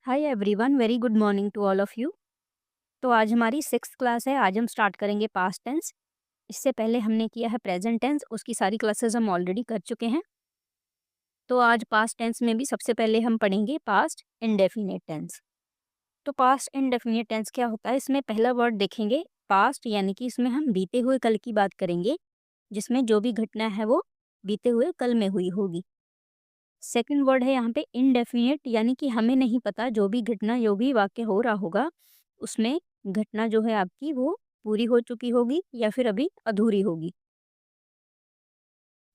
Hi everyone, very good morning to all of you. तो आज हमारी सिक्स्थ क्लास है। आज हम स्टार्ट करेंगे पास्ट टेंस। इससे पहले हमने किया है प्रेजेंट टेंस, उसकी सारी क्लासेस हम ऑलरेडी कर चुके हैं। तो आज पास्ट टेंस में भी सबसे पहले हम पढ़ेंगे पास्ट इंडेफिनिट टेंस। तो पास्ट इंडेफिनिट टेंस क्या होता है, इसमें पहला वर्ड देखेंगे पास्ट, यानी कि इसमें हम बीते हुए कल की बात करेंगे, जिसमें जो भी घटना है वो बीते हुए कल में हुई होगी। सेकंड वर्ड है यहाँ पे इनडेफिनिट, यानी कि हमें नहीं पता, जो भी घटना जो भी वाक्य हो रहा होगा उसमें घटना जो है आपकी वो पूरी हो चुकी होगी या फिर अभी अधूरी होगी।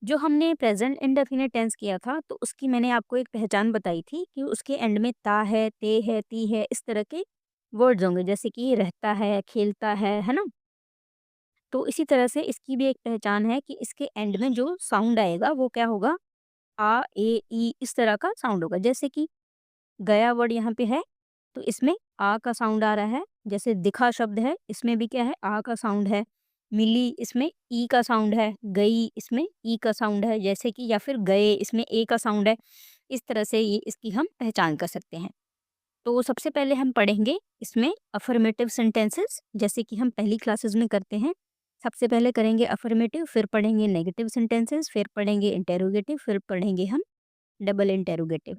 जो हमने प्रेजेंट इंडेफिनिट टेंस किया था तो उसकी मैंने आपको एक पहचान बताई थी कि उसके एंड में ता है, ते है, ती है, इस तरह के वर्ड्स होंगे, जैसे कि रहता है, खेलता है ना। तो इसी तरह से इसकी भी एक पहचान है कि इसके एंड में जो साउंड आएगा वो क्या होगा, आ, ए, ई, इस तरह का साउंड होगा। जैसे कि गया वर्ड यहाँ पे है तो इसमें आ का साउंड आ रहा है। जैसे दिखा शब्द है, इसमें भी क्या है, आ का साउंड है। मिली, इसमें ई का साउंड है। गई, इसमें ई का साउंड है। जैसे कि या फिर गए, इसमें ए का साउंड है। इस तरह से ये इसकी हम पहचान कर सकते हैं। तो सबसे पहले हम पढ़ेंगे इसमें अफर्मेटिव सेंटेंसेस, जैसे कि हम पहली क्लासेस में करते हैं। सबसे पहले करेंगे अफर्मेटिव, फिर पढ़ेंगे नेगेटिव सेंटेंसेस, फिर पढ़ेंगे इंटेरोगेटिव, फिर पढ़ेंगे हम डबल इंटेरोगेटिव।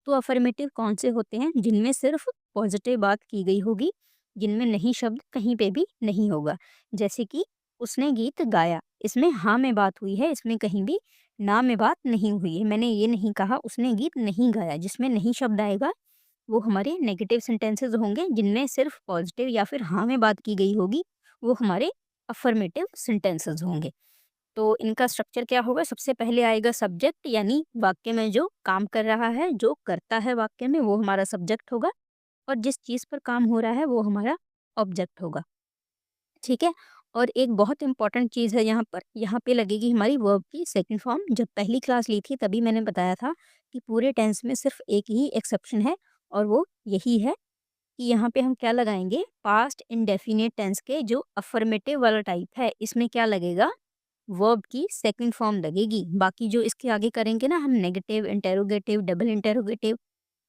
तो अफर्मेटिव कौन से होते हैं, जिनमें सिर्फ पॉजिटिव बात की गई होगी, जिनमें नहीं शब्द कहीं पे भी नहीं होगा। जैसे कि उसने गीत गाया, इसमें हाँ में बात हुई है, इसमें कहीं भी ना में बात नहीं हुई है। मैंने ये नहीं कहा उसने गीत नहीं गाया। जिसमें नहीं शब्द आएगा वो हमारे नेगेटिव सेंटेंसेस होंगे, जिनमें सिर्फ पॉजिटिव या फिर हाँ में बात की गई होगी, वो हमारे अफर्मेटिव सेंटेंसेस होंगे। तो इनका स्ट्रक्चर क्या होगा, सबसे पहले आएगा सब्जेक्ट, यानी वाक्य में जो काम कर रहा है, जो करता है वाक्य में, वो हमारा सब्जेक्ट होगा। और जिस चीज़ पर काम हो रहा है वो हमारा ऑब्जेक्ट होगा। ठीक है। और एक बहुत इंपॉर्टेंट चीज़ है यहाँ पे लगेगी हमारी वर्ब की सेकंड फॉर्म। जब पहली क्लास ली थी तभी मैंने बताया था कि पूरे टेंस में सिर्फ एक ही एक्सेप्शन है, और वो यही है कि यहाँ पे हम क्या लगाएंगे, पास्ट इंडेफिनिट टेंस के जो अफर्मेटिव वाला टाइप है, इसमें क्या लगेगा, वर्ब की सेकंड फॉर्म लगेगी। बाकी जो इसके आगे करेंगे ना हम, नेगेटिव, इंटेरोगेटिव, डबल इंटेरोगेटिव,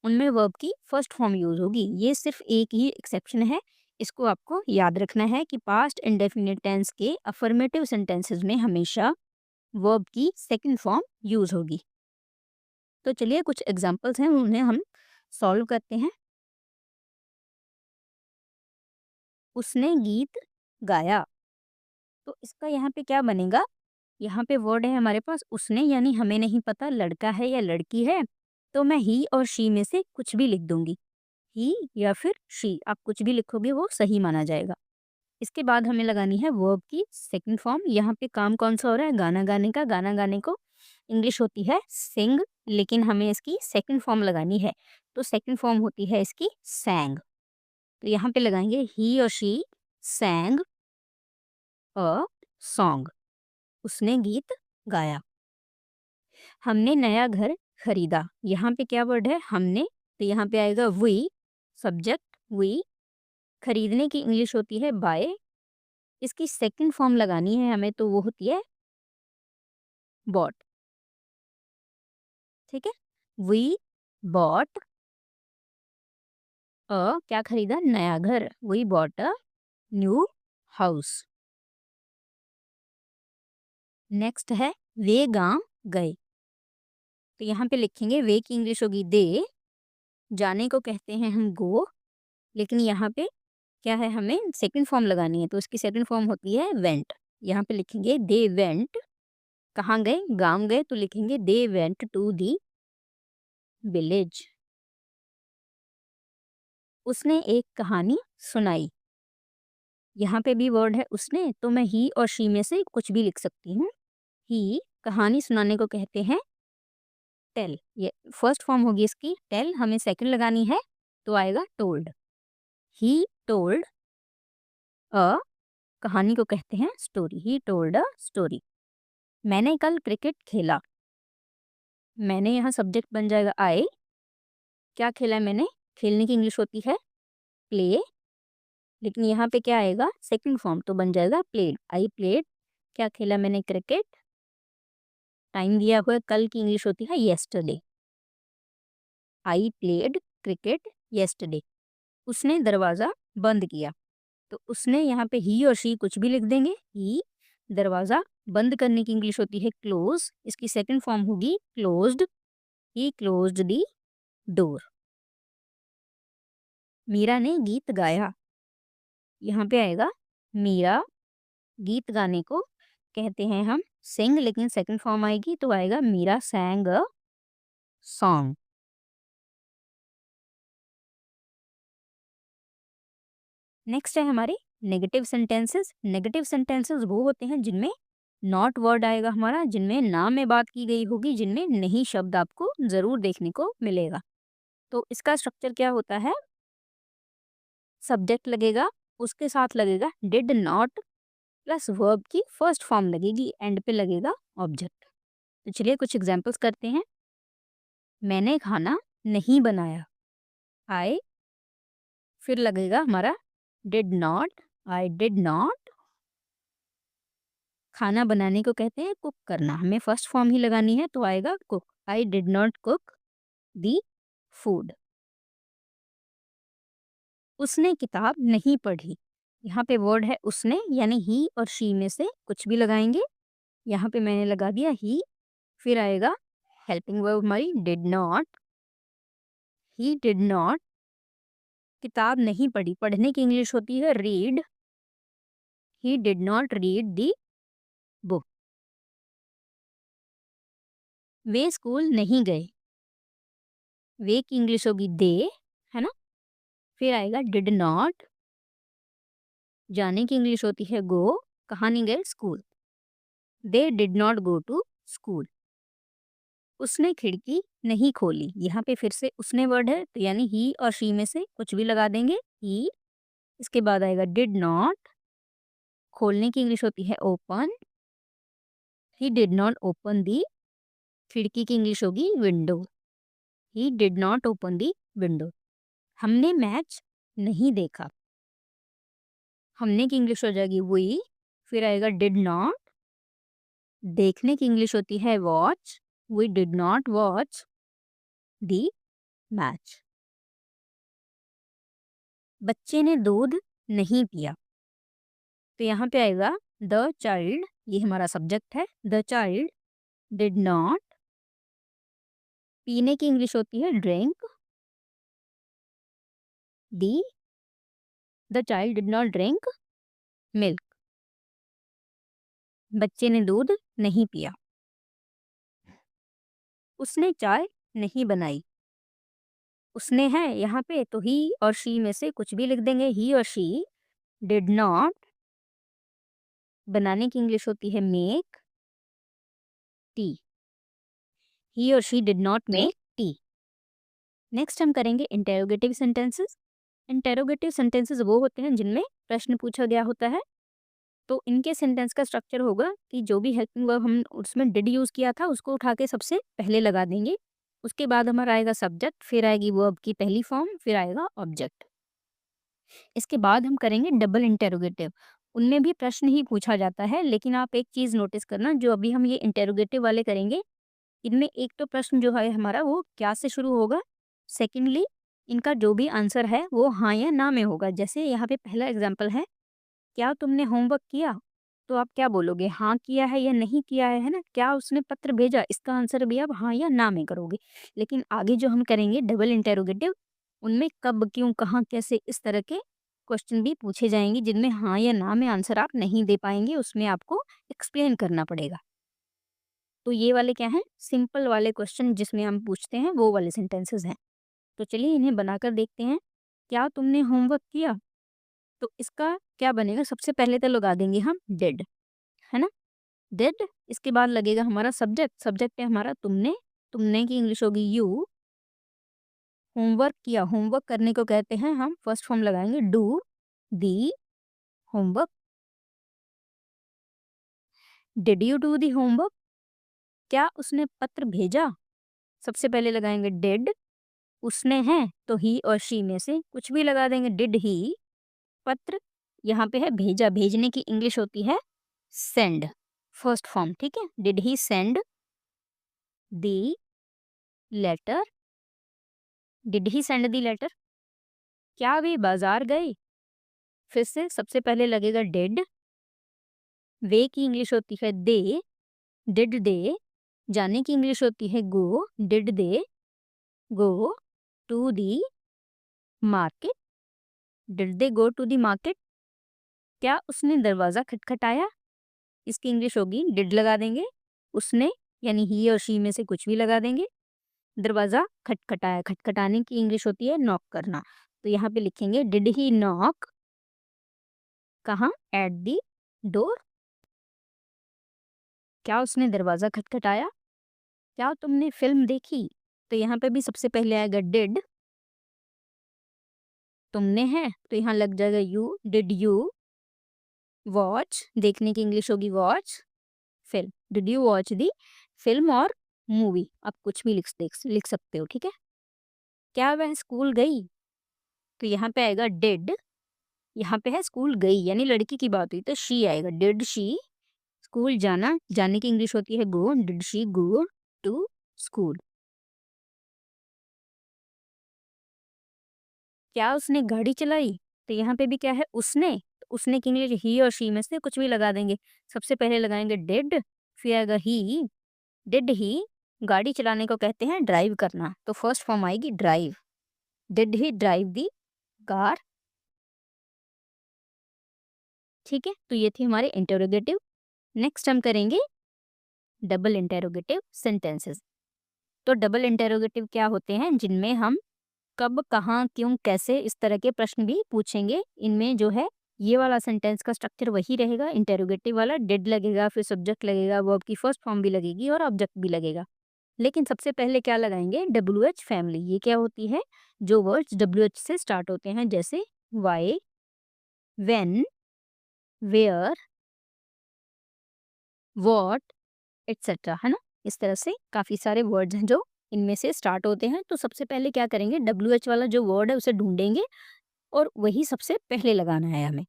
उनमें वर्ब की फर्स्ट फॉर्म यूज होगी। ये सिर्फ एक ही एक्सेप्शन है, इसको आपको याद रखना है कि पास्ट इंडेफिनिट टेंस के अफर्मेटिव सेंटेंसेस में हमेशा वर्ब की सेकंड फॉर्म यूज होगी। तो चलिए कुछ एग्जांपल्स हैं, उन्हें हम सॉल्व करते हैं। उसने गीत गाया, तो इसका यहाँ पे क्या बनेगा, यहाँ पे वर्ड है हमारे पास उसने, यानी हमें नहीं पता लड़का है या लड़की है, तो मैं ही और शी में से कुछ भी लिख दूंगी। ही या फिर शी, आप कुछ भी लिखोगे वो सही माना जाएगा। इसके बाद हमें लगानी है वर्ब की सेकंड फॉर्म। यहाँ पे काम कौन सा हो रहा है, गाना गाने का। गाना गाने को इंग्लिश होती है सिंग, लेकिन हमें इसकी सेकंड फॉर्म लगानी है, तो सेकंड फॉर्म होती है इसकी सैंग। तो यहाँ पे लगाएंगे ही और शी सैंग अ सॉन्ग। उसने गीत गाया। हमने नया घर खरीदा, यहाँ पे क्या वर्ड है, हमने, तो यहाँ पे आएगा वी, सब्जेक्ट वी। खरीदने की इंग्लिश होती है बाय, इसकी सेकंड फॉर्म लगानी है हमें, तो वो होती है बॉट। ठीक है, वी बॉट अ, क्या खरीदा, नया घर, we bought a new house. Next है वे गांव गए, तो यहाँ पे लिखेंगे वे की इंग्लिश होगी दे, जाने को कहते हैं हम गो, लेकिन यहाँ पे क्या है, हमें सेकंड फॉर्म लगानी है, तो इसकी सेकंड फॉर्म होती है वेंट। यहाँ पे लिखेंगे दे वेंट, कहाँ गए, गांव गए, तो लिखेंगे they went to the village. उसने एक कहानी सुनाई, यहाँ पे भी वर्ड है उसने, तो मैं ही और शी में से कुछ भी लिख सकती हूँ। ही कहानी सुनाने को कहते हैं टेल, ये फर्स्ट फॉर्म होगी इसकी टेल, हमें सेकंड लगानी है, तो आएगा टोल्ड। ही टोल्ड अ, कहानी को कहते हैं story, he told a story. मैंने कल क्रिकेट खेला, मैंने यहाँ सब्जेक्ट बन जाएगा आई। क्या खेला है मैंने, खेलने की इंग्लिश होती है प्ले, लेकिन यहाँ पे क्या आएगा, सेकंड फॉर्म, तो बन जाएगा प्लेड, आई प्लेड। क्या खेला मैंने, क्रिकेट। टाइम दिया हुआ है, कल की इंग्लिश होती है yesterday, I played cricket yesterday. उसने दरवाज़ा बंद किया। तो उसने यहाँ पे ही और शी कुछ भी लिख देंगे। ही, दरवाज़ा बंद करने की इंग्लिश होती है क्लोज, इसकी सेकंड फॉर्म होगी closed. He closed the door. Meera ने गीत गाया। यहाँ पे आएगा मीरा, गीत गाने को कहते हैं हम सिंग, लेकिन सेकंड फॉर्म आएगी तो आएगा Meera sang a song. Next है हमारे नेगेटिव सेंटेंसेस। नेगेटिव सेंटेंसेस वो होते हैं जिनमें नॉट वर्ड आएगा हमारा, जिनमें ना में बात की गई होगी, जिनमें नहीं शब्द आपको जरूर देखने को मिलेगा। तो इसका स्ट्रक्चर क्या होता है, सब्जेक्ट लगेगा, उसके साथ लगेगा डिड नॉट प्लस वर्ब की फर्स्ट फॉर्म लगेगी, एंड पे लगेगा ऑब्जेक्ट। तो चलिए कुछ एग्जांपल्स करते हैं। मैंने खाना नहीं बनाया, आई, फिर लगेगा हमारा did not, I did not. खाना बनाने को कहते हैं कुक करना, हमें फर्स्ट फॉर्म ही लगानी है तो आएगा cook, I did not cook the food. उसने किताब नहीं पढ़ी। यहाँ पे वर्ड है उसने, यानी ही और शी में से कुछ भी लगाएंगे। यहाँ पे मैंने लगा दिया ही, फिर आएगा हेल्पिंग वर्ब हमारी did not, he did not किताब नहीं पढ़ी, पढ़ने की इंग्लिश होती है read, he did not read the book. Way school नहीं गए, वे की इंग्लिश होगी दे, है ना। फिर आएगा डिड नॉट, जाने की इंग्लिश होती है गो, कहाँ नहीं गए, school. They did not go to school. उसने खिड़की नहीं खोली, यहाँ पे फिर से उसने वर्ड है तो यानी ही और शी में से कुछ भी लगा देंगे ही। इसके बाद आएगा डिड नॉट, खोलने की इंग्लिश होती है open, he did not open दी, खिड़की की इंग्लिश होगी window, he did not open the window. हमने मैच नहीं देखा, हमने की इंग्लिश हो जाएगी वी, फिर आएगा डिड नॉट, देखने की इंग्लिश होती है watch, we did not watch the match. बच्चे ने दूध नहीं पिया, तो यहाँ पे आएगा द चाइल्ड, ये हमारा सब्जेक्ट है, द चाइल्ड डिड नॉट, पीने की इंग्लिश होती है drink, the, the child did not drink milk. बच्चे ने दूध नहीं पिया। उसने चाय नहीं बनाई, उसने है यहाँ पे तो ही और शी में से कुछ भी लिख देंगे, ही और शी डिड नॉट, बनाने की इंग्लिश होती है मेक टी, ही और she did not make tea. Next हम करेंगे इंटेरोगेटिव सेंटेंसेस। इंटेरोगेटिव सेंटेंसेस वो होते हैं जिनमें प्रश्न पूछा गया होता है। तो इनके सेंटेंस का स्ट्रक्चर होगा कि जो भी हेल्पिंग वर्ब हम उसमें डिड यूज़ किया था उसको उठा के सबसे पहले लगा देंगे। उसके बाद हमारा आएगा सब्जेक्ट, फिर आएगी वर्ब की पहली फॉर्म, फिर आएगा ऑब्जेक्ट। इसके बाद हम करेंगे डबल इंटेरोगेटिव। उनमें भी प्रश्न ही पूछा जाता है, लेकिन आप एक चीज़ नोटिस करना, जो अभी हम ये इंटेरोगेटिव वाले करेंगे, इनमें एक तो प्रश्न जो है हमारा वो क्या से शुरू होगा, सेकेंडली इनका जो भी आंसर है वो हाँ या ना में होगा। जैसे यहाँ पे पहला एग्जाम्पल है, क्या तुमने होमवर्क किया, तो आप क्या बोलोगे, हाँ किया है या नहीं किया है ना। क्या उसने पत्र भेजा, इसका आंसर भी आप हाँ या ना में करोगे। लेकिन आगे जो हम करेंगे डबल इंटेरोगेटिव, उनमें कब, क्यों, कहाँ, कैसे, इस तरह के क्वेश्चन भी पूछे जाएंगे जिनमें हाँ या ना में आंसर आप नहीं दे पाएंगे, उसमें आपको एक्सप्लेन करना पड़ेगा। तो ये वाले क्या हैं, सिंपल वाले क्वेश्चन जिसमें हम पूछते हैं वो वाले सेंटेंसेस हैं। तो चलिए इन्हें बनाकर देखते हैं। क्या तुमने होमवर्क किया, तो इसका क्या बनेगा, सबसे पहले तो लगा देंगे हम डिड, है ना, डिड। इसके बाद लगेगा हमारा सब्जेक्ट, सब्जेक्ट है हमारा तुमने, तुमने की इंग्लिश होगी यू। होमवर्क किया, होमवर्क करने को कहते हैं हम, फर्स्ट फॉर्म लगाएंगे do the homework. Did you do the homework, क्या उसने पत्र भेजा, सबसे पहले लगाएंगे डिड, उसने है तो ही और शी में से कुछ भी लगा देंगे, डिड ही पत्र, यहाँ पे है भेजा, भेजने की इंग्लिश होती है सेंड, फर्स्ट फॉर्म, ठीक है। Did he send the letter did he send the letter? क्या वे बाजार गए? फिर से सबसे पहले लगेगा डिड। वे की इंग्लिश होती है दे। Did they? जाने की इंग्लिश होती है go. Did they go to the market? Did they go to the market? क्या उसने दरवाजा खटखटाया? इसकी इंग्लिश होगी डिड लगा देंगे, उसने यानी ही और शी में से कुछ भी लगा देंगे। दरवाजा खटखटाया, खटखटाने की इंग्लिश होती है नॉक करना। तो यहाँ पे लिखेंगे डिड ही नॉक? कहाँ? At the door. क्या उसने दरवाजा खटखटाया? क्या तुमने फिल्म देखी? तो यहाँ पे भी सबसे पहले आएगा डिड। तुमने है तो यहाँ लग जाएगा यू। Did you watch? देखने की इंग्लिश होगी watch film. Did you watch the film और मूवी? आप कुछ भी लिख सकते हो, ठीक है। क्या वह स्कूल गई? तो यहाँ पे आएगा डिड। यहाँ पे है स्कूल गई यानी लड़की की बात हुई तो शी आएगा। डिड शी स्कूल जाना? जाने की इंग्लिश होती है go. Did she go to school? क्या उसने गाड़ी चलाई? तो यहाँ पे भी क्या है उसने, तो उसने की इंग्लिश ही और शी में से कुछ भी लगा देंगे। सबसे पहले लगाएंगे डिड, फिर आएगा ही। डिड ही गाड़ी चलाने को कहते हैं ड्राइव करना, तो फर्स्ट फॉर्म आएगी drive. Did he drive the car? ठीक है, तो ये थी हमारे इंटरोगेटिव। नेक्स्ट हम करेंगे डबल इंटरोगेटिव सेंटेंसेस। तो डबल इंटरोगेटिव क्या होते हैं? जिनमें हम कब, कहाँ, क्यों, कैसे इस तरह के प्रश्न भी पूछेंगे। इनमें जो है ये वाला सेंटेंस का स्ट्रक्चर वही रहेगा, इंटरोगेटिव वाला। डिड लगेगा, फिर सब्जेक्ट लगेगा, वर्ब की फर्स्ट फॉर्म भी लगेगी और ऑब्जेक्ट भी लगेगा। लेकिन सबसे पहले क्या लगाएंगे? WH family. ये क्या होती है? जो वर्ड्स WH से स्टार्ट होते हैं, जैसे why, when, where, what, etcetera, है ना। इस तरह से काफ़ी सारे वर्ड्स हैं जो इनमें से स्टार्ट होते हैं। तो सबसे पहले क्या करेंगे? WH वाला जो वर्ड है उसे ढूंढेंगे और वही सबसे पहले लगाना है हमें।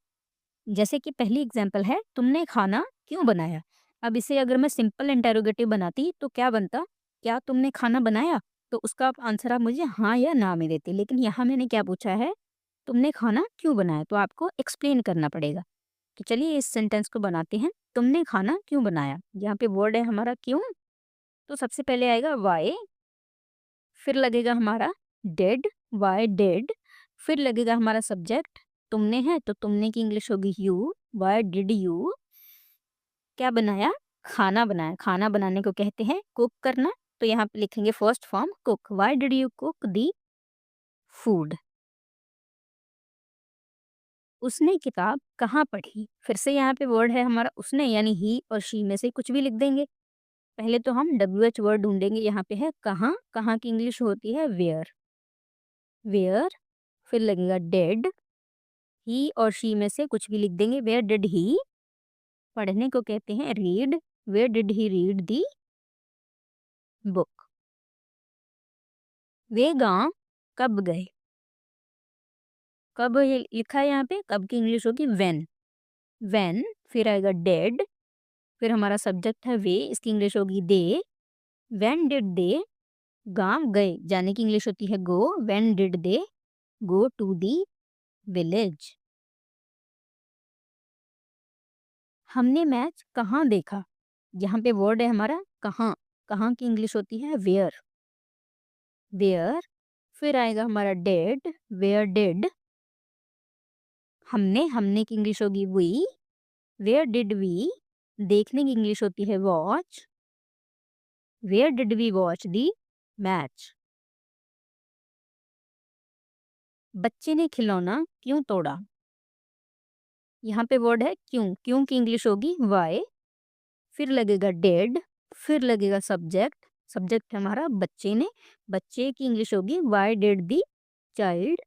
जैसे कि पहली एग्जांपल है, तुमने खाना क्यों बनाया? अब इसे अगर मैं सिंपल इंटेरोगेटिव बनाती तो क्या बनता? क्या तुमने खाना बनाया? तो उसका आप आंसर आप मुझे हाँ या ना में देते। लेकिन यहाँ मैंने क्या पूछा है? तुमने खाना क्यों बनाया? तो आपको एक्सप्लेन करना पड़ेगा। तो चलिए इस सेंटेंस को बनाते हैं। तुमने खाना क्यों बनाया? यहाँ पे वर्ड है हमारा क्यों। तो सबसे पहले आएगा वाई, फिर लगेगा हमारा डिड, वाई डिड, फिर लगेगा हमारा सब्जेक्ट। तुमने है तो तुमने की इंग्लिश होगी यू। Why did you? क्या बनाया? खाना बनाया। खाना बनाने को कहते हैं कुक करना। तो यहाँ पे लिखेंगे first form cook. Why did you cook the food? उसने किताब कहाँ पढ़ी? फिर से यहाँ पे वर्ड है हमारा उसने यानी ही और शी में से कुछ भी लिख देंगे। पहले तो हम WH वर्ड ढूंढेंगे। यहाँ पे है कहाँ। कहाँ की इंग्लिश होती है वेयर। वेयर, फिर लगेगा डेड। ही और शी में से कुछ भी लिख देंगे। Where did he? पढ़ने को कहते हैं read. Where did he read the book? वे गांव कब गए? कब ये लिखा है यहाँ पे, कब की इंग्लिश होगी वेन। वेन, फिर आएगा डेड, फिर हमारा सब्जेक्ट है वे, इसकी इंग्लिश होगी दे। वेन डिड दे गांव गए? जाने की इंग्लिश होती है go. When did they go to the village? हमने मैच कहाँ देखा? यहाँ पे वर्ड है हमारा कहाँ। कहाँ की इंग्लिश होती है वेयर। वेयर, फिर आएगा हमारा डेड। Where did? हमने की इंग्लिश होगी वी। Where did we? देखने की इंग्लिश होती है watch. Where did we watch the match? बच्चे ने खिलौना क्यों तोड़ा? यहाँ पे वर्ड है क्यों। क्यों की इंग्लिश होगी वाई, फिर लगेगा डेड, फिर लगेगा सब्जेक्ट। सब्जेक्ट हमारा बच्चे ने। बच्चे की इंग्लिश होगी वाई डिड दी चाइल्ड?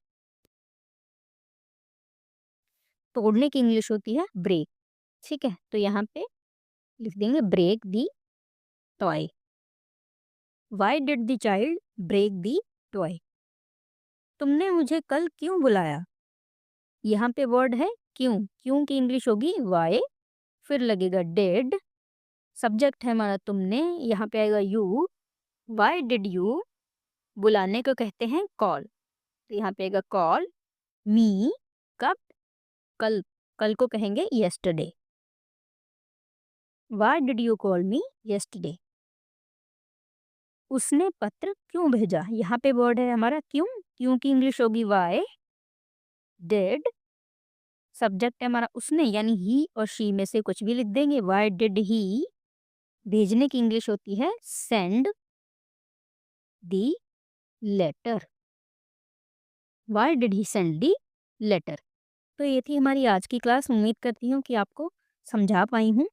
तोड़ने की इंग्लिश होती है ब्रेक। ठीक है, तो यहाँ पे लिख देंगे break the toy. Why did the child break the toy? तुमने मुझे कल क्यों बुलाया? यहाँ पे वर्ड है क्यों। क्यों की इंग्लिश होगी वाई, फिर लगेगा डेड। सब्जेक्ट है हमारा तुमने, यहाँ पे आएगा यू। वाई डिड यू बुलाने को कहते हैं कॉल। तो यहाँ पे आएगा कॉल मी, कब? कल। कल को कहेंगे yesterday. Why did you call me yesterday? उसने पत्र क्यों भेजा? यहाँ पे वर्ड है हमारा क्यों। क्यों की इंग्लिश होगी वाई। डिड, सब्जेक्ट है हमारा उसने, यानी ही और शी में से कुछ भी लिख देंगे। वाई डिड ही, भेजने की इंग्लिश होती है send the letter. Why did he send the letter. तो ये थी हमारी आज की क्लास। उम्मीद करती हूँ कि आपको समझा पाई हूँ।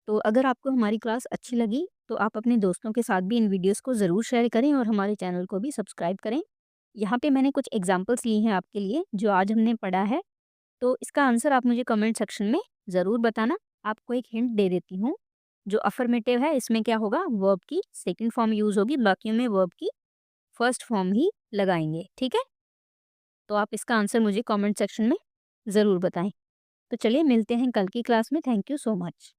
तो अगर आपको हमारी क्लास अच्छी लगी तो आप अपने दोस्तों के साथ भी इन वीडियोस को ज़रूर शेयर करें और हमारे चैनल को भी सब्सक्राइब करें। यहाँ पे मैंने कुछ एग्जांपल्स लिए हैं आपके लिए जो आज हमने पढ़ा है। तो इसका आंसर आप मुझे कमेंट सेक्शन में ज़रूर बताना। आपको एक हिंट दे देती हूँ। जो अफर्मेटिव है इसमें क्या होगा, वर्ब की सेकंड फॉर्म यूज़ होगी, बाकियों में वर्ब की फर्स्ट फॉर्म ही लगाएंगे। ठीक है, तो आप इसका आंसर मुझे कमेंट सेक्शन में ज़रूर बताएं। तो चलिए मिलते हैं कल की क्लास में। Thank you so much.